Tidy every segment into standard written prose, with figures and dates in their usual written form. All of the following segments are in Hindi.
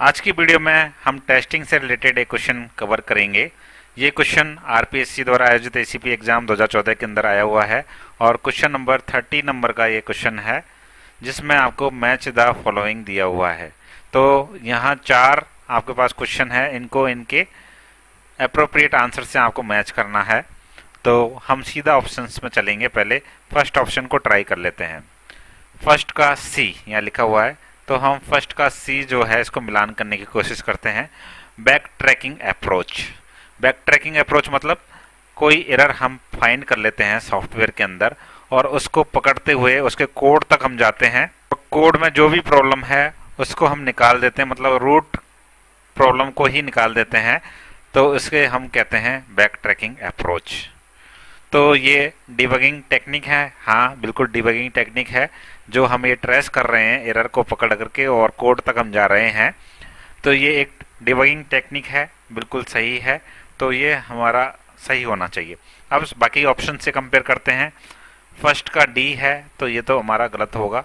आज की वीडियो में हम टेस्टिंग से रिलेटेड एक क्वेश्चन कवर करेंगे। ये क्वेश्चन आरपीएससी द्वारा आयोजित एसीपी एग्जाम 2014 के अंदर आया हुआ है और क्वेश्चन नंबर 30 नंबर का ये क्वेश्चन है, जिसमें आपको मैच द फॉलोइंग दिया हुआ है। तो यहाँ 4 आपके पास क्वेश्चन है, इनको इनके अप्रोप्रिएट आंसर से आपको मैच करना है। तो हम सीधा ऑप्शंस में चलेंगे। पहले फर्स्ट ऑप्शन को ट्राई कर लेते हैं। फर्स्ट का सी यहाँ लिखा हुआ है, तो हम फर्स्ट का सी जो है इसको मिलान करने की कोशिश करते हैं। Back tracking approach. Back tracking approach मतलब कोई एरर हम फाइंड कर लेते हैं सॉफ्टवेयर के अंदर और उसको पकड़ते हुए उसके कोड तक हम जाते हैं। कोड में जो भी प्रॉब्लम है उसको हम निकाल देते हैं, मतलब रूट प्रॉब्लम को ही निकाल देते हैं। तो इसके हम कहते हैं बैक ट्रैकिंग अप्रोच। तो ये डिबगिंग टेक्निक है। हाँ, बिल्कुल डिबगिंग टेक्निक है, जो हम ये ट्रेस कर रहे हैं एरर को पकड़ करके और कोड तक हम जा रहे हैं। तो ये एक डिबगिंग टेक्निक है, बिल्कुल सही है। तो ये हमारा सही होना चाहिए। अब बाकी ऑप्शन से कंपेयर करते हैं। फर्स्ट का डी है तो ये तो हमारा गलत होगा।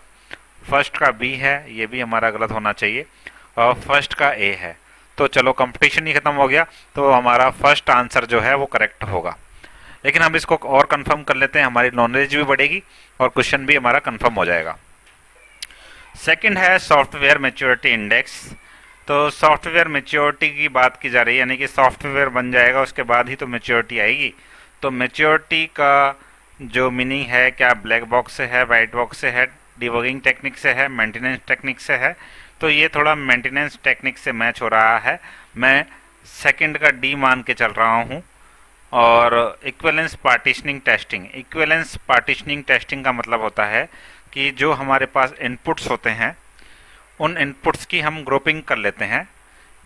फर्स्ट का बी है, ये भी हमारा गलत होना चाहिए। और फर्स्ट का ए है। तो चलो कंपटीशन ही खत्म हो गया, तो हमारा फर्स्ट आंसर जो है वो करेक्ट होगा। लेकिन हम इसको और कंफर्म कर लेते हैं, हमारी नॉलेज भी बढ़ेगी और क्वेश्चन भी हमारा कंफर्म हो जाएगा। सेकंड है सॉफ्टवेयर मैच्योरिटी इंडेक्स। तो सॉफ्टवेयर मैच्योरिटी की बात की जा रही है, यानी कि सॉफ्टवेयर बन जाएगा उसके बाद ही तो मैच्योरिटी आएगी। तो मैच्योरिटी का जो मीनिंग है, क्या ब्लैक बॉक्स से है, वाइट बॉक्स से है, डिबगिंग टेक्निक से है, मेंटेनेंस टेक्निक से है। तो ये थोड़ा मेंटेनेंस टेक्निक से मैच हो रहा है। मैं सेकंड का डी मान के चल रहा हूँ। और equivalence partitioning testing. Equivalence partitioning testing का मतलब होता है कि जो हमारे पास इनपुट्स होते हैं उन इनपुट्स की हम ग्रुपिंग कर लेते हैं।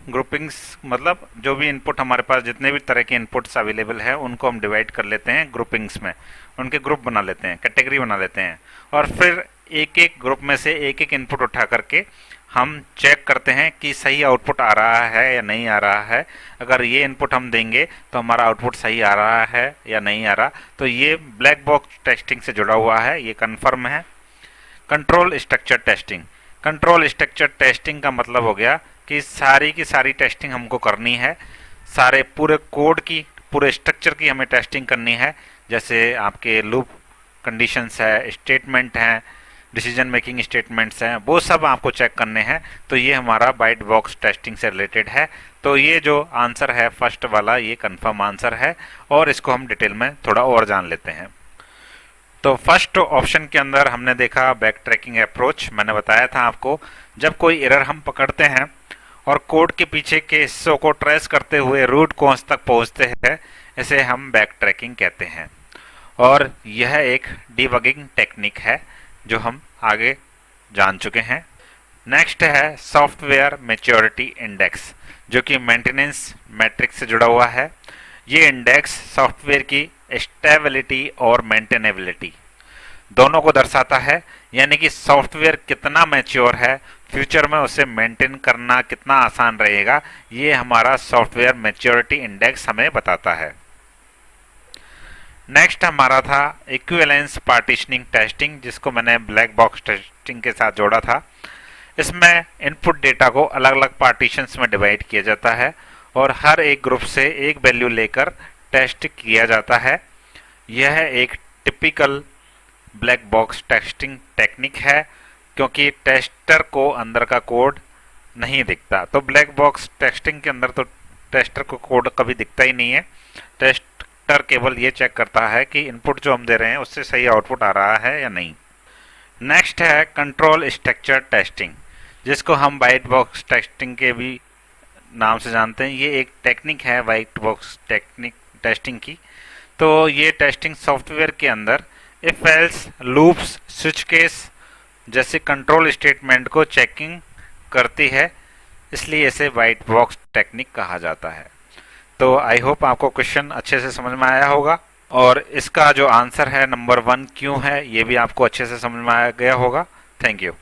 ग्रुपिंग्स मतलब जो भी इनपुट हमारे पास, जितने भी तरह के इनपुट्स अवेलेबल है उनको हम डिवाइड कर लेते हैं ग्रुपिंग्स में, उनके ग्रुप बना लेते हैं, कैटेगरी बना लेते हैं। और फिर एक एक ग्रुप में से एक एक इनपुट उठा करके हम चेक करते हैं कि सही आउटपुट आ रहा है या नहीं आ रहा है। अगर ये इनपुट हम देंगे तो हमारा आउटपुट सही आ रहा है या नहीं आ रहा। तो ये ब्लैक बॉक्स टेस्टिंग से जुड़ा हुआ है, ये कंफर्म है। Control structure testing. Control structure testing का मतलब हो गया कि सारी की सारी टेस्टिंग हमको करनी है, सारे पूरे कोड की, पूरे स्ट्रक्चर की हमें टेस्टिंग करनी है। जैसे आपके लूप कंडीशंस है, स्टेटमेंट हैं, डिसीजन मेकिंग स्टेटमेंट्स हैं, वो सब आपको चेक करने हैं। तो ये हमारा वाइट बॉक्स टेस्टिंग से रिलेटेड है। तो ये जो आंसर है फर्स्ट वाला, ये कंफर्म आंसर है और इसको हम डिटेल में थोड़ा और जान लेते हैं। तो फर्स्ट ऑप्शन के अंदर हमने देखा बैक ट्रैकिंग अप्रोच। मैंने बताया था आपको, जब कोई एरर हम पकड़ते हैं और कोड के पीछे के हिस्सों को ट्रेस करते हुए रूट कॉज तक पहुंचते हैं, इसे हम बैक ट्रैकिंग कहते हैं। और यह एक डिबगिंग टेक्निक है जो हम आगे जान चुके हैं। नेक्स्ट है सॉफ्टवेयर मैच्योरिटी इंडेक्स, जो कि मेंटेनेंस मैट्रिक्स से जुड़ा हुआ है। ये इंडेक्स सॉफ्टवेयर की स्टेबिलिटी और मेंटेनेबिलिटी दोनों को दर्शाता है, यानी कि सॉफ्टवेयर कितना मैच्योर है, फ्यूचर में उसे मेंटेन करना कितना आसान रहेगा, ये हमारा सॉफ्टवेयर मैच्योरिटी इंडेक्स हमें बताता है। नेक्स्ट हमारा था इक्विवेलेंस पार्टीशनिंग टेस्टिंग, जिसको मैंने ब्लैक बॉक्स टेस्टिंग के साथ जोड़ा था। इसमें इनपुट डेटा को अलग अलग पार्टीशंस में डिवाइड किया जाता है और हर एक ग्रुप से एक वैल्यू लेकर टेस्ट किया जाता है। यह एक typical black box testing technique है, क्योंकि टेस्टर को अंदर का कोड नहीं दिखता। तो ब्लैक बॉक्स टेस्टिंग के अंदर तो टेस्टर को कोड कभी दिखता ही नहीं है। टेस्टर केवल ये चेक करता है कि इनपुट जो हम दे रहे हैं उससे सही आउटपुट आ रहा है या नहीं। नेक्स्ट है कंट्रोल स्ट्रक्चर टेस्टिंग, जिसको हम वाइट बॉक्स टेस्टिंग के भी नाम से जानते हैं। ये एक टेक्निक है वाइट बॉक्स टेक्निक टेस्टिंग की। तो ये टेस्टिंग सॉफ्टवेयर के अंदर if else, loops, switch case जैसे कंट्रोल स्टेटमेंट को चेकिंग करती है, इसलिए इसे वाइट बॉक्स टेक्निक कहा जाता है। तो आई होप आपको क्वेश्चन अच्छे से समझ में आया होगा और इसका जो आंसर है नंबर 1 क्यों है, ये भी आपको अच्छे से समझ में आ गया होगा। Thank you.